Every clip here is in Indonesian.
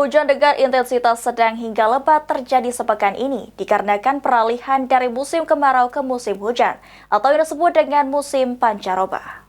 hujan dengan intensitas sedang hingga lebat terjadi sepekan ini dikarenakan peralihan dari musim kemarau ke musim hujan atau yang disebut dengan musim pancaroba.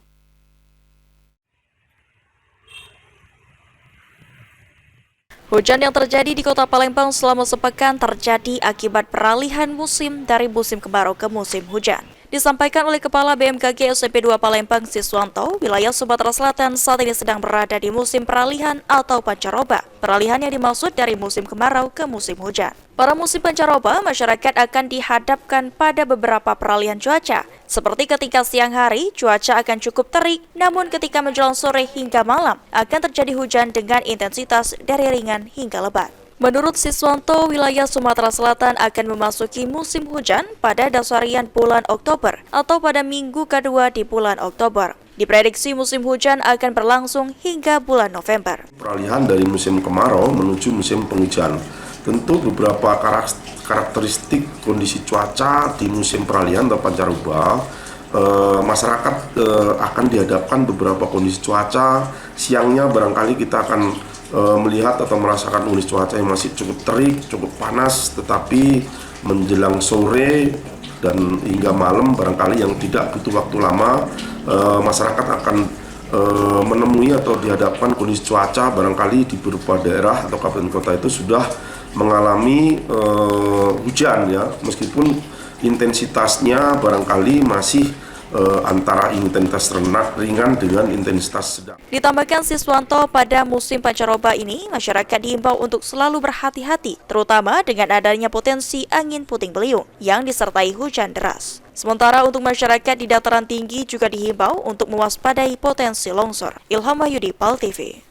Hujan yang terjadi di Kota Palembang selama sepekan terjadi akibat peralihan musim dari musim kemarau ke musim hujan. Disampaikan oleh Kepala BMKG SMP 2 Palembang Siswanto, wilayah Sumatera Selatan saat ini sedang berada di musim peralihan atau pancaroba. Peralihan yang dimaksud dari musim kemarau ke musim hujan. Pada musim pancaroba, masyarakat akan dihadapkan pada beberapa peralihan cuaca. Seperti ketika siang hari, cuaca akan cukup terik, namun ketika menjelang sore hingga malam, akan terjadi hujan dengan intensitas dari ringan hingga lebat. Menurut Siswanto, wilayah Sumatera Selatan akan memasuki musim hujan pada dasarian bulan Oktober atau pada minggu kedua di bulan Oktober. Diprediksi musim hujan akan berlangsung hingga bulan November. Peralihan dari musim kemarau menuju musim penghujan. Tentu beberapa karakteristik kondisi cuaca di musim peralihan atau pancaroba, masyarakat akan dihadapkan beberapa kondisi cuaca. Siangnya barangkali kita akan melihat atau merasakan kondisi cuaca yang masih cukup terik, cukup panas, tetapi menjelang sore dan hingga malam barangkali yang tidak butuh waktu lama, masyarakat akan menemui atau dihadapkan kondisi cuaca barangkali di beberapa daerah atau kabupaten kota itu sudah mengalami hujan ya, meskipun intensitasnya barangkali masih antara intensitas ringan dengan intensitas sedang. Ditambahkan Siswanto, pada musim pancaroba ini, masyarakat diimbau untuk selalu berhati-hati, terutama dengan adanya potensi angin puting beliung yang disertai hujan deras. Sementara untuk masyarakat di dataran tinggi juga dihimbau untuk mewaspadai potensi longsor. Ilham Wahyudi, PAL TV.